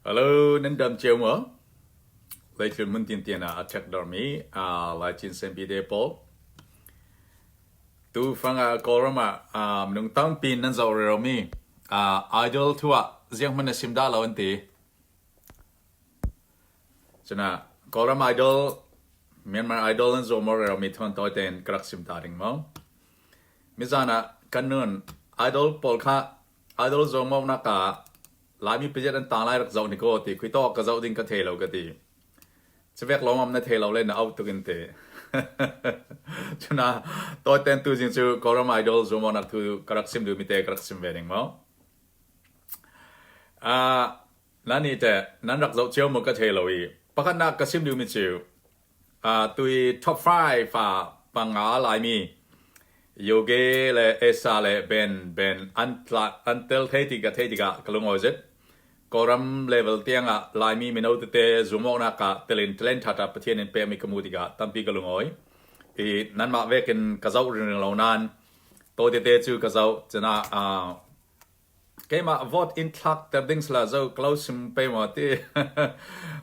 Hello, nên đầm chiều mở. Lấy chuyện mình tiền attack dormi, lại trên xem video po. Tu phang korama, nung tang pin nan zau romi, idol tua, ziang mana simda lawan ti. Chana korama idol, Myanmar idol nan zau more romi tuan toy ten kerak simda ding mo. Mizana kanun idol polka, idol zau mo naka. Lại mi bây giờ đang tăng lại được dầu này cô thì quý to cái dầu đinh cái thể lâu cái thì chỉ việc lâu mà nó thể lâu lên là out từ kinh tế cho nên tôi tên tu chính sư có làm idol zoom on thu các sim được mi tế các sim về đỉnh máu nãy này thế nãy được dầu chiếu một cái thể lâu ý bắt đầu các sim được mi chiếu tôi top 5 và bằng ngã lại mi yoga le esa le ben until theti ka kalungoi zet koram level tianga laimi minau te zumona ka talent thata pathian en pe mi kamudiga tampi kalungoi e nan ma veken kazau ring launan to te chu kazau chana kema vote in thak ter dings la zo close pe ma ti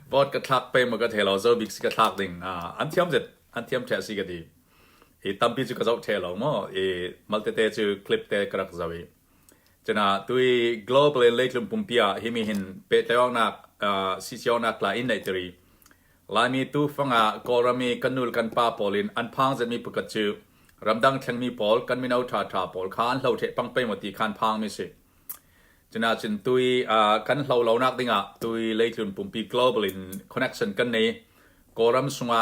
vote ka thak pe ma ka thelo zo big ka thak ding anthiam the si ka di tampi chu ka zau the lo mo malte te chu clip te krak zawi chana tui global in leitlum pumpia himi hin pe tewang nak sisio nak la in naiteri lami tu fanga korami kanul kan pa polin anphang zen mi pukat chu ramdang thang mi pol kan mi nau tha pol khan hlo the pang pe moti khan phang mi se chana chin tui kan hlo lo nak dinga tui leitlum pumpi global in connection kan nei koram sunga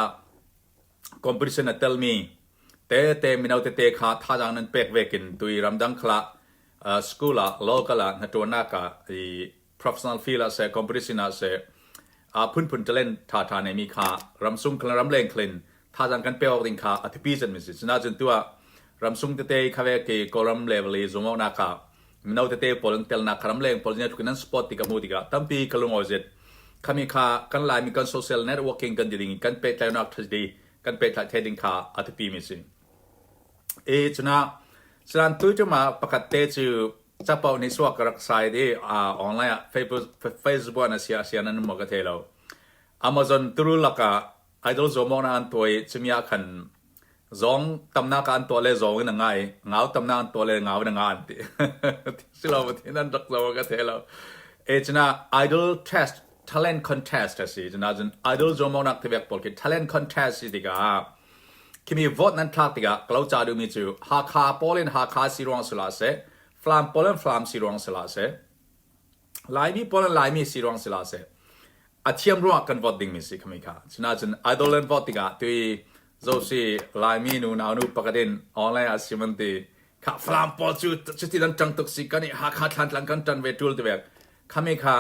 competition atel mi te minau te kha tha jang nan pek vekin tui ramdang khla school local na to naka the professional field se competition se pun talent tha ne mi kha ramsung klan ramleng klin tha jang kan pe ding kha athipi jan mi si na jan tua ramsung te kha ve ke koram level e zomo naka minau te poleng tel na kharamleng polnya thukinan spot ti ka modiga tampi kalungoi zet khami kha kan lai mi kan social networking kan ding kan pe tlai nak thdi kan pe tlai theding kha athipi mi si chuna sran tu ma pakate chu chapau ni swak rak sai de online Facebook na sia nan mo ka thelo Amazon turu laka idol zomona an toy chimya khan zong tamna ka an tole zong na ngai ngau tamna an tole ngau na ngan ti silo nan rak zo ka thelo chuna idol test talent contest asi chuna jan idol zomona tvek polke talent contest diga kimi vote nan thak tiga klau cha du mi chu ha kha polin ha kha sirong sala se flam polin flam sirong sala se lai mi polin lai mi sirong sala se athiam ro kan vote ding mi si khami kha china chen idol and vote tiga tui zo si lai mi nu na nu pakadin online asimanti kha flam pol chu ti dan tang tok si kani ha kha thlan tlang kan tan ve tul te vek khami kha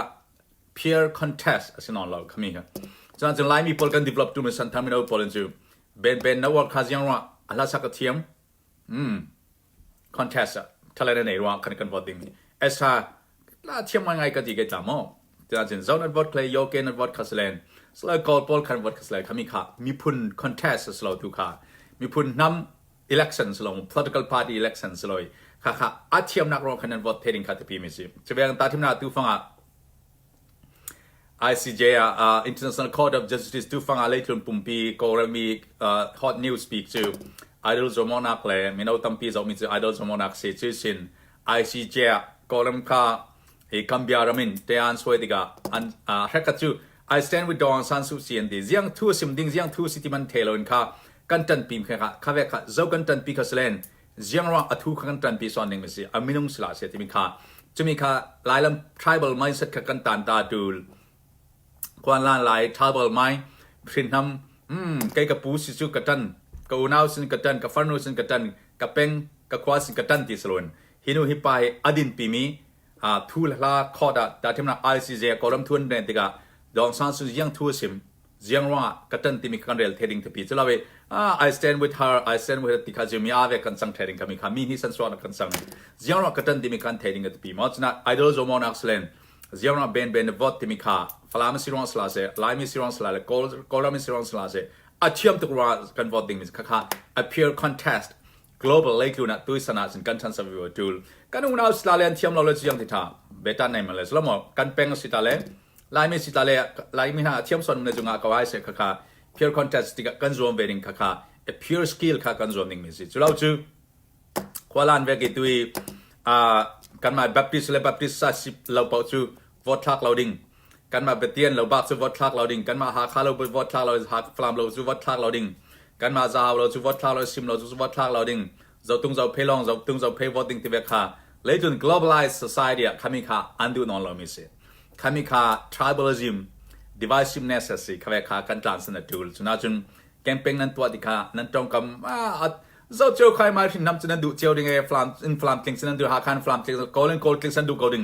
peer contest asinon lo khami kha chana chen lai mi pol kan develop tu mi san thamino polin chu ben na work khaziyang wa ala sakathiam contest talent nei wa kan voting esa la thiam ma ngai ka ti ke tamo ta jin zone vote play yo ken vote khaslen sla call pol kan vote khaslen khami kha mi phun contest slo tu kha mi phun nam elections lo political party elections loi kha athiam nak ro kan vote heading kha te pi mi si chebang ta thimna tu fanga ICJ International Court of Justice tu fanga leitlun pumpi korami hot news speak to idol zomonak le minau tampi zo mi chu idol zomonak se chu sin ICJ koram kha he kambia ramin te an soidiga an hakachu I stand with Dong San Suu Kyi and the jiang thu sim ding jiang thu sitiman thelon kha kantan pim kha ve kha zo kantan pi khaslen jiang ra athu kantan pi son ning mi si aminung sla se timi kha lailam tribal mindset kha kantan ta dul quan lan lại tribal mai prin ham cái pu si chu katan ka unau sin katan ka farnu sin katan ka peng ka kwa sin katan ti salon hinu hi pai adin pi mi thu la khoda ta thimna ICJ kolam thun ne tiga dong san su yang thu sim jiang ra katan ti mi kan rel theding pi chalawe I stand with her tika ju mi ave kan sang theding kami khami hi san swa kan sang jiang ra katan ti mi kan theding at pi mo chna idol zomon excellent Ziona ben vote timika falama sirong sla se laimi sirong sla le kolami sirong sla se athiam to kan voting mis kha a peer contest global like lu na tuisana sin kan than savi tool kan una sla le athiam lo le chiang ti tha beta nai ma le slomo kan peng sita le ลายไม่สิตาเลยลายไม่หาเทียมส่วนในจุงอากวายเสกค่ะ pure contest ที่กันรวมเวริงค่ะ pure skill ค่ะกันรวมนิ่งมิสิจุเราจูควาลันเวกิตุยกันมาแบบที่แบบที่สัสิเราเป่าจูวอดทักเราดิ่งกันมาเบตียนเราบักจูวอดทักเราดิ่งกันมาหาข้าเราวอดทักเราหาฟลามเราจูวอดทักเราดิ่งกันมาซาเราจูวอดทักเราซิมเราจูวอดทักเราดิ่งเราตุ้งเราเพลองเราตุ้งเราเพย์วอดดิ่งที่เวค่ะเลยจน globalized society ขามีค่ะอันดูนอนเราไม่เสียขามีค่ะ tribalism divisiveness สิข้าเวค่ะกันตลาดสนับสนุนฉะนั้นจนแคมเปญนั้นตัวที่ค่ะนั้นตรงกับเราเจอใครมาที่นำฉะนั้นดูเจอดิ่งฟลามอินฟลามคลิงฉะนั้นดูหาคันฟลามคลิงโกลคลิงฉะนั้นดูโกลดิ่ง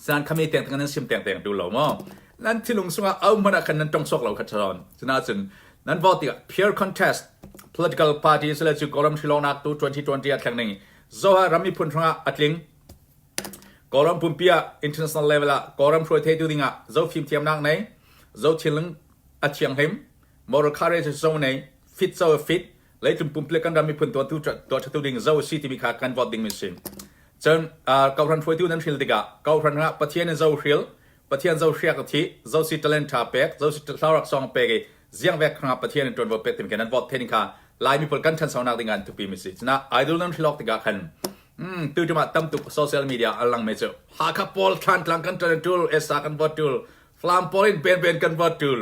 ฉะนั้นขามีแต่งกันนั้นซิมแต่งดูเรามั้งนั้นที่ลุงสุงเอามันกันนั้นตรงสกเราขัดสอนฉะนั้นจนนั้นวอติ pure contest political parties เลยจูโกลมที่ลงนักตัว2020แข่งนี้โซฮารามีพุ่นทางอัดลิงกอรัมปุ่มพิอา international level ละกอรัมช่วยเทดูดิ่งอ่ะเจ้าฟิล์มเทียมนักไหนเจ้าเชียงอัดเชียงหิม moral courage เจ้าไหน fit เจ้า fit เลยจุ่มปุ่มเปลือกกันรามีพุ่นตัวชัดดิ่งเจ้าสิที่มีขากันวอดดิ่งมิสินจนกอรัมช่วยดูนั้นฟิลติกะกอรัมนะปะเทียนเจ้าฟิลปะเทียนเจ้าเชียกที่เจ้าสิทธิ์เลนทาเป็กเจ้าสิทธิ์สาวรักซองเป็กเสียงแวกครับปะเทียนตัวเป็กถึงแค่นั้นวอดเทนิกาลายมีผลกันชันสาวนักดิ่งกันทุกปีมิสินะไอดอลนั้นฟิลติกะขันตื่นมาตั้มตุกโซเชียลมีเดียอันลังไม่เจอหากพอลทันหลังกันตัวจูลเอสากันวัดจูลฟลามพอลินเป็นกันวัดจูล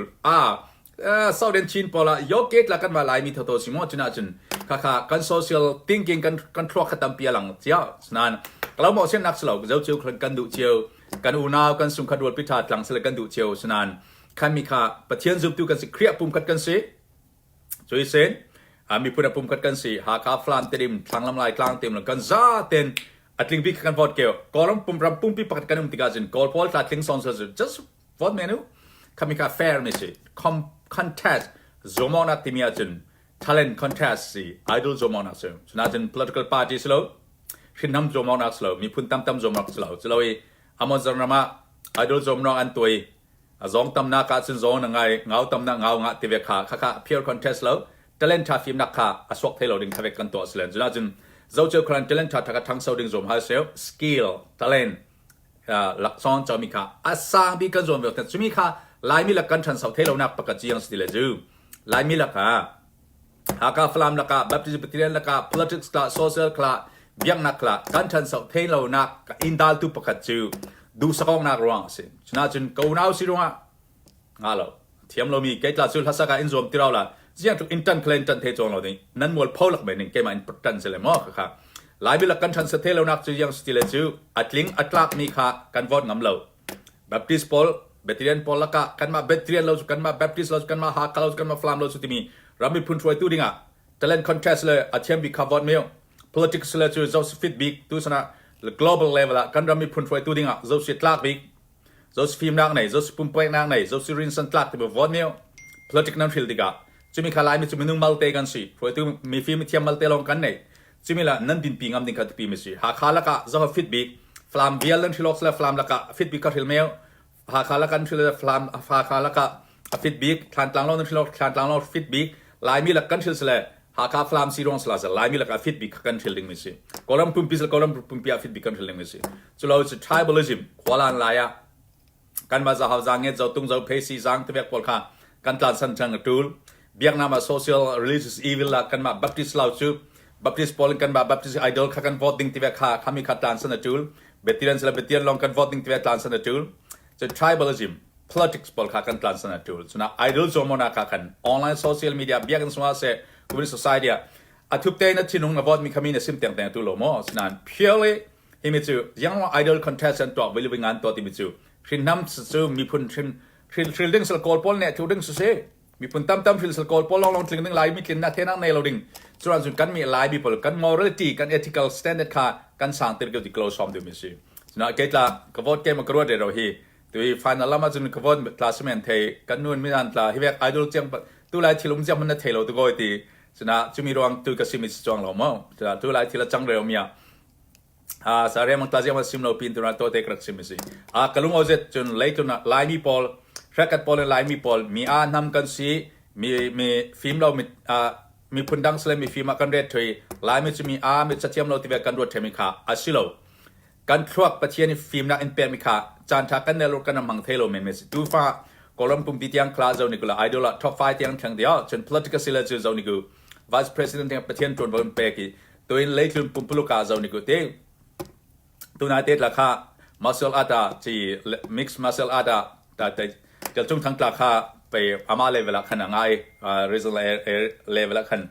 สาวเดนชินพอละยกเกตละกันมาลายมีเท่าตัวสิมอจุนอาจุนค่ะกันโซเชียลทิงกิ้งกันทรวขัดตั้มเปียหลังเจ้าฉะนั้นเราหมดเช่นนักสลบเจ้าเจียวกันดุเจียวกันอุณาวกันสุขดวลพิธาหลังสลกันดุเจียวฉะนั้นขันมีค่ะปะเทียนจุบตุกันสิเครียบปุ่มขัดกันสิช่วยเซนมีผู้นำปุ่มขัดกันสิหากาฟลามเต็มทางลำลายกลางเต็มแล้วกันจ้าเต็มอัดลิงพิกกันวอดเกี่ยวกอลัมปุ่มรำปุ่มพิปัดกันติกาจินกอลพอลตัดลิงซอนเซอร์ just วอดเมนูคำมีค่ะ fair ไม่ใช่ contest โจมอนักที่มีอาจิน talent contest สิ idol โจมอนักสิฉะนั้น political party สโลชินนำโจมอนักสโลมีพุ่นตั้มโจมอนักสโลสโลอีอามอนจาร์มา idol โจมอนักอันตัวอีจงตั้มนักการสินโจนังไงเงาตั้มนักเงางัดที่เวค่ะpure contest แล้วtalent ท่าฟิล์มนักข่าอสวกเทโลดิ้งทวีกันตัวสิเลนฉะนั้นเจ้าเจ้าครัน talent ท่าทั้งโซดิ้งโจมหาเซล skill talent หลักซ้อนจะมีค่ะอาสางบีกันโจมเวลแต่จะมีค่ะลายมีหลักกันชันสาวเทโลนักปกติยังสติเลจูลายมีหลักค่ะหากฟลามหลักค่ะแบบที่จะเป็นเรื่องหลักค่ะ politics ค่ะ social ค่ะเบียงนักค่ะกันชันสาวเทโลนักอินดัลตุปกติดูสกองนักร้องสิฉะนั้นกูน่าสิร้องงาเราเทียมเรามีเกตลาสุลฮัสกาอินโจมที่เราละเรื่องทุกอินทันเคลนตันเทจงเราเนี่ยนั้นมัวพอลักแบบนึงเกมาอินปตันเสลมอกค่ะหลายบิลกันชันสเตลเรานักจะยังสติเลจูอัดลิงอัดลักมีค่ะกันวอดงำเราแบบติสพอลเบตเรียนพอลละกะกันมาเบตเรียนเรากันมาแบบติสเรากันมาฮากเรากันมาฟลามเราสุดที่มีรามิพุนทรวยตู้ดิ่งอ่ะเทเลนคอนเทสเลยอัดเทียมบีคาวอดเมล politics เลยจูเจ้าฟิตบิ๊กตู้สนะ global level ละกันรามิพุนทรวยตู้ดิ่งอ่ะเจ้าสิทลักบิ๊กเจ้าฟิล์มนักไหนเจ้าปุ่มเป้นักไหนเจ้าสิรินสันลักที่แบบวอดเมล politics นั้นฟิลดิกะจะมีขลายมีจะมีนุ่งมัลเตกันสิเพราะตัวมีฟิล์มเทียมมัลเตลงกันเนี่ยจะมีละนั่นดินปีงามดินขัดปีมิสิหากขาละกะจะเอาฟิตบิ๊กฟลามเบียร์ลันทิล็อกส์และฟลามละกะฟิตบิ๊กก็ทิลเมลหากขาละกันทิลฟลามหากขาละกะฟิตบิ๊กทานตางลองนั่นทิล็อกทานตางลองฟิตบิ๊กลายมีละกันทิลส์เลยหากขาฟลามซีรองส์ละจะลายมีละกะฟิตบิ๊กกันทิลดิ้งมิสิกอลัมปุ่มพิสกอลัมปุ่มพิอาฟิตบิ๊กกันทิลดิ้งมิสิจะเราจะ tribalism ขวาลานลายะกันมาจะหาจางเงี้ยจะตุ้งจะเพซีจางที่เวกพอลค่ะกันตลาดสันจังตูลเบียงนามา social religious evil ละกันมา baptist ลาวจู baptist พอลกันมา baptist idol ค่ะกัน voting ที่เวกค่ะขามีขัดตานสันตูลเบติเรนส์ละเบติเรนลองกัน voting ที่เวกตานสันตูลจะ tribalism politics พอลค่ะกันตานสันตูลฉะนั้น idol โจมอนาค่ะกัน online social media เบียงกันสวาเส community society อาทุกเตนัดที่นุ่งนะ vote มีขมิ้นซิมเตียงแต่งตัวโลโมฉะนั้น purely ที่มีจูยังว่า idol contestant ตัววิลวิงานตัวที่มีจูชินน้ำซูมีพุ่นชิลดิ้งสลกอลพอลเนี่ยชิลดิ้งสุเซมีพุ่นตั้มชิลสลกอลพอลลองชิลดิ้งไลน์มีกินนาเทนักในเราดิ้งส่วนสุดกันมีไลน์มีพอลกัน morality กัน ethical standard ค่ะกันสั่งติดกับที่ close form ดูมิสินะเกิดละกบฏเกมมากรัวเดเราฮีตัว final ละมาจนกบฏ classmate เทกันนู่นไม่นานละที่เวก idol เจียงตัวไลน์ที่ลุงเจียงมันน่าเทเราตัวก็ตีฉะนั้นจะมีรวงตัวกับซิมิสจงเรามั้งฉะนั้นตัวไลน์ที่ละจังเร็วมีสารมันตาเจียมันซิมเราพินตัวนั้นตัวเด็กรักซิมิสิกลุ่มเอาเจ็ดจนเลยจนไลน์มีพอลแฟกัดพอลไลน์มีพอลมีนำกันสิมีฟิล์มเรามีพุ่นดังสเลมีฟิล์มกันเรดทวีไลน์มีจะมีมีจัดเทียมเราที่เวกันรวดเทมิค่ะสิเรา กันทรวกประเทศนี้ฟิล์มนักอินเปอร์มิค่ะจานทักกันในรถกันนำมังเทโลเมนเมสดูฟ้ากอลัมปุ่มปีเตียงคลาสเจ้านี่กูละไอดอลท็อป5เตียงทั้งเดียวจน political selection เจ้านี่กู vice president เตียงประเทศจนวันเปกี้ตัวเองเล็กจนปุ่มพลุกาเจ้านี่กูเต้ตัวนายเต้ราคา martial art ที่ mixed martial art แต่จะจุ่มทั้งราคาไปอามาเลเวลขันง่ายregional level ขัน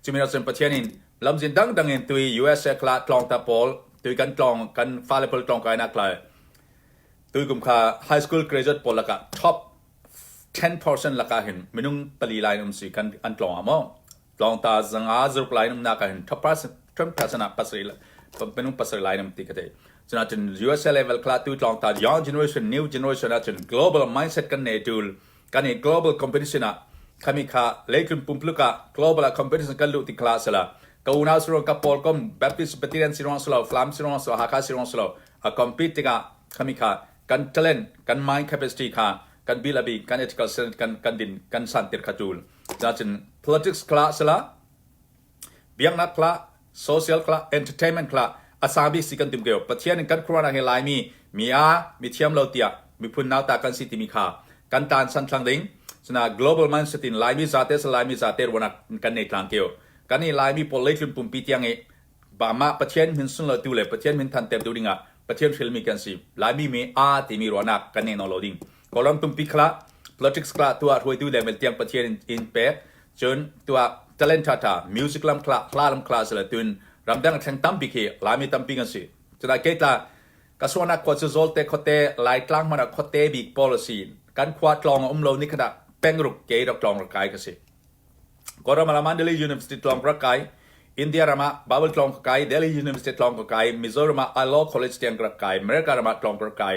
จุ่มเราเป็นประเทศนี้ลำจินดังเงินตัว US คลาตลองตาโพลตัวกันตลองกันฟ้าเลเวลตลองกันนักเลยตัวกลุ่มค่า high school graduate โพลละก็ top 10% ละก็เห็นไม่นุ่งปลีไลน์นุ่มสิกันอันตลองอ่ะมั้งตลองตาสังอาจุกไลน์นุ่มนักเห็น top 10% ปัสริลเป็นนุ่มปัสริไลน์นุ่มติกเตะจนอาจจะ US level คลาตัวตลองตา young generation new generation อาจจะ global mindset กันในดูกันใน global competition อ่ะขมิค่ะเล็กลุ่มปุ่มพลุกะ global competition กันลุติคลาสละก็อุณาสุรกับโพลก็แบบที่ปฏิเสธสิรองสโลฟลามสิรองสโลฮักสิรองสโลอะคอมพิวต์กันขมิค่ะกันเทเลนกัน mind capacity ค่ะกันบิลบีกัน ethical sense กันดินกันสันติขจูลจากนั้น politics คลาสละเบียงนักคลา social คลา entertainment คลาอาสาบิสิกันติมเกลประเทศนึงกันครัวนักเฮลายมีมีเทียมเราเตียมีพุ่นนาวตากันสิติมีค่ะกันตานสันทางดิ่งฉะนั้น global mindset ลายมีซาเตสลายมีซาเตวันนักกันในทางเกลกันนี่ลายมี political ปุ่มปีเตียงเอบามาประเทศมินสุนเราดูเลยประเทศมินทันเต็มดูดิ่งอ่ะประเทศฟิลมีกันสิลายมีที่มีรวนักกันในนอลดิ่งกอลัมปุ่มปีคลา politics คลาตัวรวยดูเลยเมลเตียงประเทศอินเปกจนตัว talent ท่า music ลำคลาคลาลำคลาสละตุนรำดังแข่งตั้มปีเกลายมีตั้มปีกันสิจะได้เกิดละกระทรวงนักควอจะโซลเตคเตไล่กลางมันคเตบิก policy การควาดลองโลนิคดาเป็นรุกเกย์ดอกลองรักไก่กันสิก็เรามาละมันเดลียูนิเวอร์ซิตี้ลองรักไก่อินเดียรามาบาเบิลลองรักไก่เดลียูนิเวอร์ซิตี้ลองรักไก่มิโซรามาอัลโลคอลเลจเตียงรักไก่อเมริการามาลองรักไก่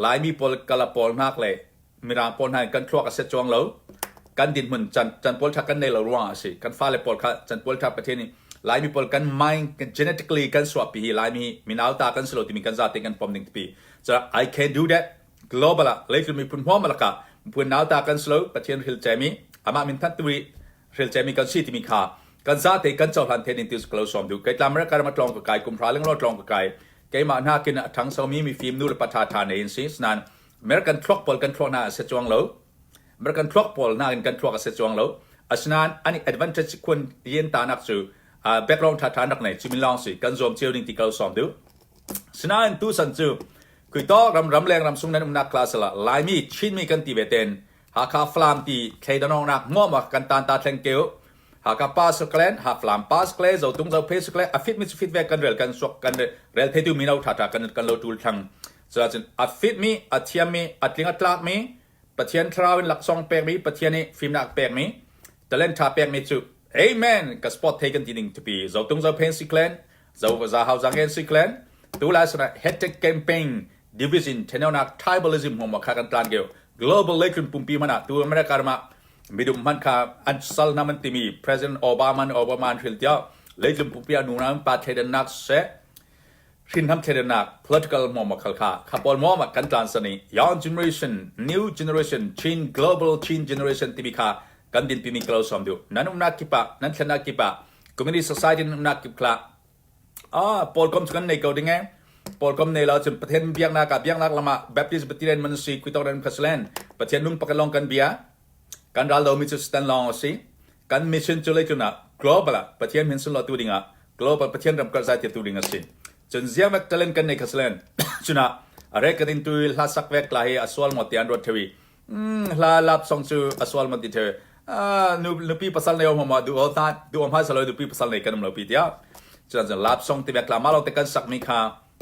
หลายมีพลกลาพลนักเลยมีรางพลให้กันทั่วกับเซจวงเรากันดินเหมือนจันพลทักกันในเราร่วงสิกันฟ้าเลยพลค่ะจันพลทักประเทศนี้หลายมีพลกันไม่กัน genetically กันสวบปีหลายมีนาวตากันสโลติมีกันซาติกันปอมดิ้งปีจะ I can do that global ละเลยคือมีพุ่นหัวมาละค่ะพุ่นนาวตากันสโลประเทศฮิลเจมีอามามินทันตุรีฮิลเจมีกันสิที่มีค่ะกันซาติกันเจ้าหลันเทนินติสกลอสอมดูเกิดลามรักการมาลองกับไก่กุมพราเรื่องรอดลองกับไก่เกมาหน้ากินทั้งสามีฟิล์มนูรปัตตาทานในอินซีสนั้นอเมริกันทรอกพอลกันทรอกหน้าเซจวงเราอเมริกันทรอกพอลหน้ากันทรอกเซจวงเราอันนั้นอันนี้ advantage ควรเย็นตานักสู่background ท่าทางนักไหนจิมิลองสิกันรวมเชียวดิ้งที่เขาสอมดูฉะนั้นตู้สันจูคุยต่อรำแรงรำสุ่งนั้นนักคลาสละลายมีชินมีกันตีเบเตนหากฟลามตีเคยดนองนักง้อมากันตานตาเทงเกลหากป้าสเกลนหากฟลามป้าสเกลเจ้าตุ้งเจ้าเพสเกลอฟิตมิสฟิตแวกกันเรลกันสวกกันเรลเทติวมีนาท่าทางกันโลตูลทังฉะนั้นอฟิตมีอัดเทียมมีอัดลิงอัดลากมีปะเทียนทราวินหลักซองเปกมีปะเทียนนี่ฟิล์มนักเปกมีแต่เล่นท่าเปกมีจูAmen กับสปอร์ตเทกันที่ดิ่งทุกปีเจ้าตุ้งเจ้าเพนสิเคลนเจ้าเฮาจังเงินสิเคลนตัวลายสนะ hashtag campaign division เทนนัก tribalism หัวมากันตานเกี่ยว global election ปุ่มปีมันตัวอเมริกามามีดุมันค่ะอันสัลนามันที่มี president Obama ฟิลเดียว election ปุ่มปีนูนั้นปัดเทนนักเสชินทำเทนนัก political หัวมาขับบอลหัวมากันตานสนิ young generation new generation change global change generation ที่มีค่ะกันดินพิมิกลาวสอมดูนั่นนักกิปะนั่นชนะกิปะ community society นักกิปคลาพอลคอมกันในเกาดิ่งไงพอลคอมในเราจะประเทศเบียงนักละมาแบบที่ประเทศมันสิคุยต่อเรื่องพัสเลนประเทศนุ่งปากลองกันเบียกันเราเรามีจุดสแตนลองสิกันมิชชั่นจุดเล็กจุดน่ะ global ประเทศมิชชั่นเราตัวดิ่งอ่ะ global ประเทศรำกระจายตัวดิ่งสิจนเสียแบบทะเลนกันในพัสเลนจุดน่ะอะไรกันดินตัวลาสักเวกลาให้อสวลหมดที่อันรถเทวีลาลับส่งจูอสวลหมดที่เธอนูปีภาษาในออกมาดูอัลตัดดูอัมพาสเลยดูปีภาษาในกันมาปีเดียวฉะนั้นลับส่งที่แบบลามาเราแต่กันสักมีค่ะ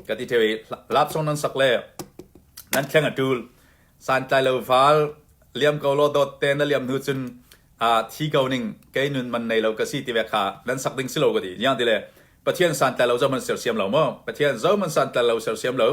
กันที่เทวีลับส่งนั้นสักเลยนั้นแข่งกันดูสันใจเราฟ้าเลี้ยมเกาโลดเต้นเลี้ยมนูจุนที่เกาหนึ่งเกยนุนมันในเราก็สิที่แบบค่ะนั้นสักดิ่งสิโลก็ดีอย่างที่เลยประเทศสันใจเราจะมันเสียเสียมเรามั้งประเทศเรามันสันใจเราเสียเสียมเรา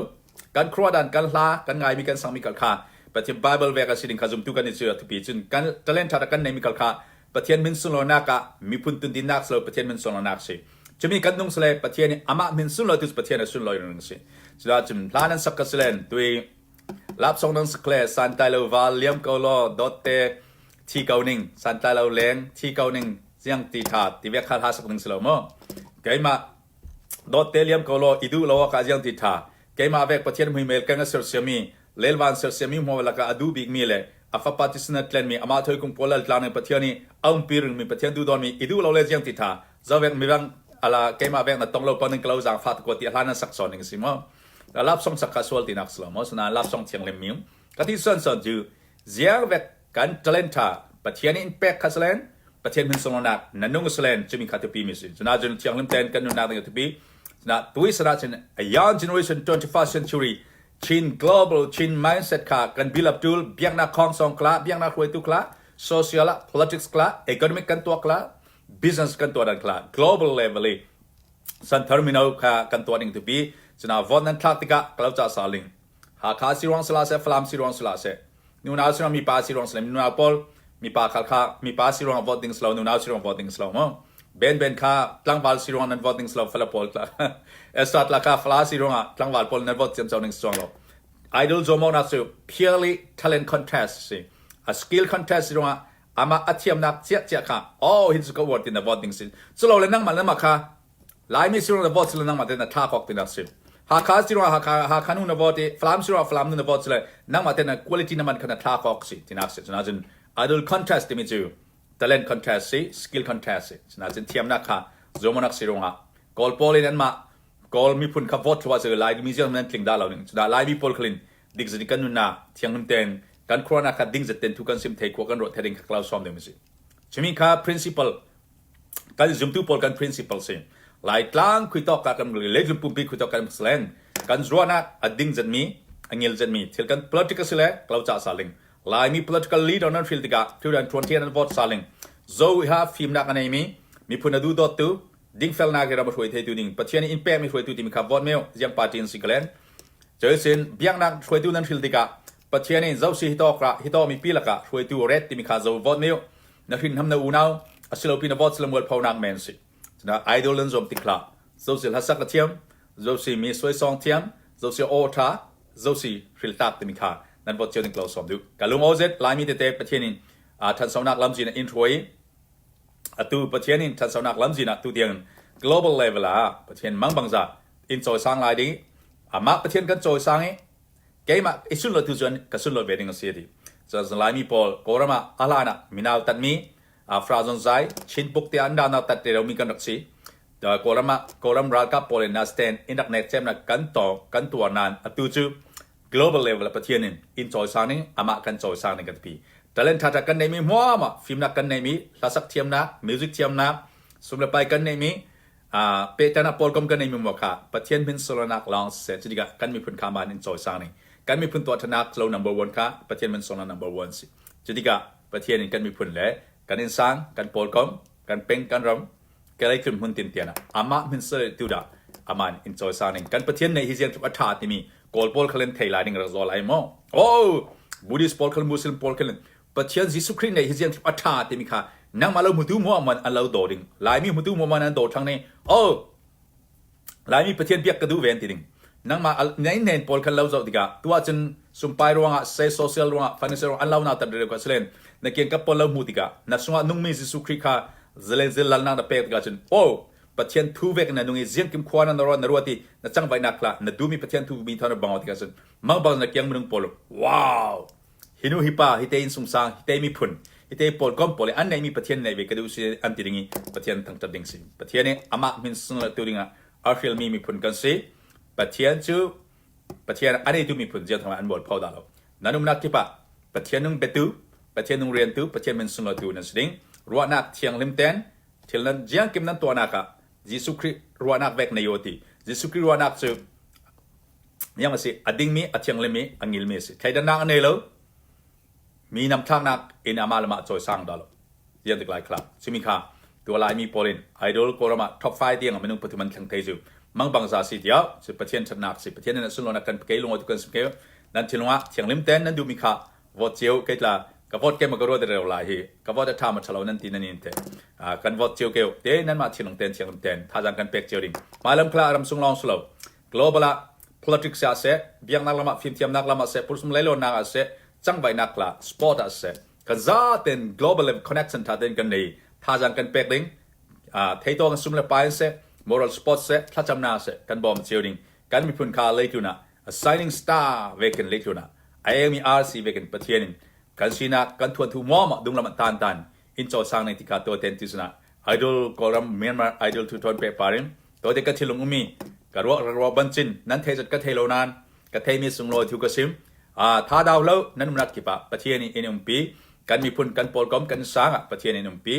การครัวดันการลาการไงมีการสังมีกันค่ะประเทศไบเบิลเวกสิดิ่งข้าจุ่มตุกันในเชื่อทุกปีจนการทะเลนทัดกันในมีกันค่ะประเทศมินสุนโลนักมีพุ่นตุนดินนักสโลประเทศมินสุนโลนักสิจะมีกันนุ่งสเลประเทศนี้อามามินสุนโลตุสประเทศนั้นสุนโลอยู่นั่นสิจะได้จุ่มลานันสักกสเลนตัวรับส่งนันสเคลสันไตโลวาเลียมเกาโลดอตเตที่เกาหนึ่งสันไตโลเลงที่เกาหนึ่งเสียงตีถาดที่เวกขาสักหนึ่งสโลมั้งเกยมาดอตเตเลียมเกาโลอิดูโลกาเสียงตีถาด cái mà về phát triển mình mail cái sự xem mi lên van sự xem mi mua là cái adu big mi lệ afa participant plan mi ama thôi cũng pola plan phát triển ni ông pirin mi phát triển du don mi idu lâu lên giang tít ha do về mi vang ala cái mà về là tông lâu panen kalau giang phát có tiệt lan sắc son những gì mà lap song sắc casual tin ác slo mà sana lap song thiang lem miếng cái tí sơn sơn ju giang về cái talenta phát triển impact khaslen phát triển mình song nạc nanung slen chỉ mình khát pi mi si sana jun thiang lem ten kan nạc dengan pi na tuwi sana chin a young generation 21st century chin global chin mindset ka kan build up tool biang na khong song kla biang na khoi tu kla social politics kla economic kan to kla business kan to dan kla global level san terminal ka kan to ding to be sana von nan tactica klau cha saling ha kha sirong sala se flam sirong sala se nu na sirong mi pa sirong slam nu na pol mi pa kha mi pa sirong voting slow nu na sirong voting slow mo ben kha tlangwal sirong nan voting slow fala pol kla estat la kha fla sirong a tlangwal pol nan vote jem strong lo idol zomo na so purely talent contest si a skill contest sirong a ama athiam nak chia kha oh his go word in the voting si so lo le nang man ma kha lai mi sirong the vote sila nang ma den na tha kok tin si ha kha sirong ha khanu na vote flam sirong flam nu na vote sila nang ma den na quality na man kana tha kok si tinak si na jin idol contest mi chu talent contest si skill contest si na jin thiam nak kha zomo nak sirong a gol pol in ma gol mi phun kha vote wa se lai mi jam nan tling da lo ning da lai mi pol khlin dik zani kan nu na thiang num ten kan corona kha ding zaten tu kan sim thei ko kan ro thading kha som dem si chimi kha principle kan zum tu pol kan principle sin lai tlang khui tok ka kan le zum pum pi khui tok kan slen kan zruana ading zan mi angil zan mi thil kan political sile klau cha saling lai mi political leader non field ga 2020 an vote saling zo we have film na kan mi phun adu dot tu ding fel na ga ra hoi thei tu ding pathian impact mi hoi tu ti mi kha vote meo yang party in siklen chơi xin biang nak hoi tu nan field ga pathian ni zo si hito mi pi la ka hoi tu red ti mi kha zo vote meo na hin ham na u now asilo pi na vote slam wal phau nak men si na idol lan zom tikla zo si la sak thiam zo si mi soi song thiam zo si o tha zo si ril tak ti mi kha nan vote chơi close som du kalung ozet lai mi te pathian ni than sau nak lam ji na intro atu pathian ni than sau nak lam ji na tu tiang global level la pathian mang bang za in choi sang lai di ama pathian kan choi sang e ke ma isun lo tu jon ka sun lo wedding se di so lai mi pol korama ala na minaw tat mi frazon zai chin puk te anda na tat te ro mi kan rak si da koram ra ka pol na stand internet chem na kan to nan atu chu global level pathian ni in choi sang ni ama kan choi sang ni kan pi talent thata kan nei mi hwa ma film na kan nei mi la sak thiam na music thiam na sum la pai kan nei mi pe tana pol kom kan nei mi mo kha pathian bin solanak long se chiga kan mi phun khaman in choi sang ni kan mi phun to thana slow number 1 kha pathian bin solana number 1 si chiga pathian ni kan mi phun le kan in sang kan pol kom kan peng kan ram ka lai khun hun tin tiana ama min se tu da aman in choi sang ni kan pathian nei hi jiang tu atha ti mi kol pol khalen thei lai ning ra zol ai mo oh buddhist pol khalen muslim pol khalen pathian jisu christ nei hi jiang tu atha ti mi kha nang ma lo mutu mo man an lo do ding lai mi mutu mo man an do thang nei oh lai mi pathian piak ka du ven ti ding nang ma nei nen pol khan lo zo diga tua chen sum pai ronga se social ronga financial ronga an lo na ta de ko selen na ken ka pol lo mu diga na sunga nung mi jisu christ kha zelen zel lal na da pek ga chen oh pathian thu vek na nung i jiang kim khwana na ro na ro ti na chang bai na kla na du mi pathian thu mi thana bang ti ga chen mang bang na kyang mung pol wow hinu hipa hite in sung sang hite mi phun hite pol kom pol an nei mi pathian nei ve ka du si an ti ringi pathian thang ta ding si pathian ne ama min sung la tu ringa arfil mi phun kan si pathian chu pathian ani tu mi phun je thang an bol phau da lo nanum nak ki pa pathian nung betu pathian nung rian tu pathian min sung la tu na sing ro nak thiang lim ten thil nan jiang kim nan to na ka jisu christ ro nak vek na yoti jisu christ ro nak chu yang ma si ading mi athiang lim mi angil mi si thai dan nak nei loมีนำทางนักอินอามาลมาจอยสร้างดอลเยี่ยมตึกหลายครับชิมิคาตัวลายมีโปลินไอดอลโกรมาท็อปไฟเตียงมันนุ่งปฏิมันแข่งเทจูมังบังซาสิเดียวสิประเทศชนะสิประเทศนั้นสุนทรนักกันเกยลงมาทุกคนสิเกยนั่นที่ลงว่าเฉียงลิมเต้นนั้นดูมีค่าวอดเจียวเกยละกับวอดเกมมันก็รู้แต่เร็วหลายฮีกับวอดจะทำมาฉลองนั่นทีนั่นนี่เถอะกันวอดเจียวเกยเต้นั้นมาเฉียงลิมเต้นท่าจังกันเป็กเจียวดิ่งมาเริ่มคลารำสุงลองสโลว์ global politics เสเบียงนักละมาฟิล์มเทียมนักละมาเสผู้สมเลโลนักเสจังใบนักละสปอร์ตเสกันซาเต็น global connection ท่าเต็นกันนี่ท่าจังกันเป็กดิ่งเทโต้กันสุมเลปายเส moral sport เสท่าจำนาเสกันบอมเจียวดิ่ง กันมีพุ่นคาเล็กอยู่นะ assigning star เวกันเล็กอยู่นะไอเอ็มมี RC เวกันประเทศนึงกันชีนักกันทวนทูมอมาดุงละมันตันอินโจสังในที่ขาตัวเต็นที่สุนะไอดอลกอลัมเมียนมาไอดอลทุกทนเปปาริมตัวเด็กก็ทิลุงมีกระวบันจินนั้นเทจัดก็เทโลนานก็เทมีสุงโลทุกสิมถ้าดาวแล้วนั้นมันรักกี่ปะประเทศนี้อินปีกันมีพุ่นกันโปลกอมกันสร้างประเทศนี้อินปี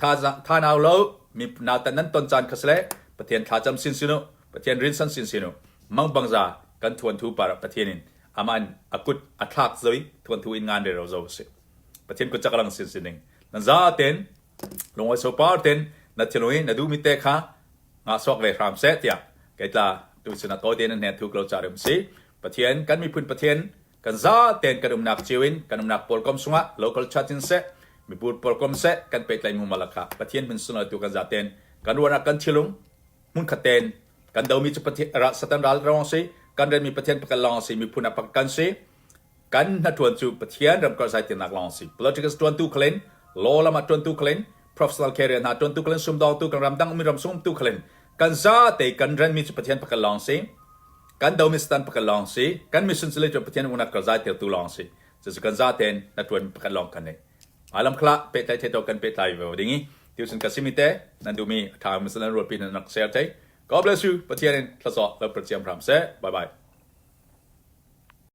ถ้าดาวแล้วมีนาตันนั้นต้นจานคสเลประเทศขาจำสินสิโนประเทศรินสันสินสิโนมังบังซากันทวนทูปาระประเทศนี้อามันอากุดอัตลักษณ์เลยทวนทูอินงานเดรโซสิประเทศก็จะกำลังสินสินึงนั่นซาเต็นลงไว้โซปาร์เต็นนัดเชลวินนัดดูมิเตะค่ะงาสอกเลยรามเซตยาเกิดละดูสนัดโตเต็นนั้นถูกเราจารึมสิประเทศกันมีพุ่นประเทศกันซาเต็นกันนักชีวินกันนักโปรแกรมสุงะ local chatting set มีพูดโปรแกรมเซกันไปไกลมุมมาละค่ะประเทศเป็นสุนัขตัวกันซาเต็นกันวันกันชิลุงมุนขัดเต็นกันเดามีจุดประเทศรัฐสตันดาร์ดรองสิกันเดินมีประเทศประกันลองสิมีพุ่นประกันสิกันนัดทวนจูประเทศรำกระจายเต็นนักลองสิ political ทวนตูเคลนโลละมาทวนตูเคลน professional career นัดทวนตูเคลนสุมดาวตูกันรำดังมีรำสุมตูเคลนกันซาเต็นกันเดินมีจุดประเทศประกันลองสิกันเดามิสตันประกันลองสิกันมิสซินสิเลจประเทศอุณกระจายเติร์ตูลองสิจะกันซาเต็นนัดทวนประกันลองกันเนี่ยอาลัมคลาเปตไตเทโตกันเปตไตเวลดิ้งที่สุดกันสิมิเตนันดูมีทางมิสซินรวดปีนักเสียใจ God bless you ประเทศนี้ทศแล้วประเทศพรามเซ่บายบาย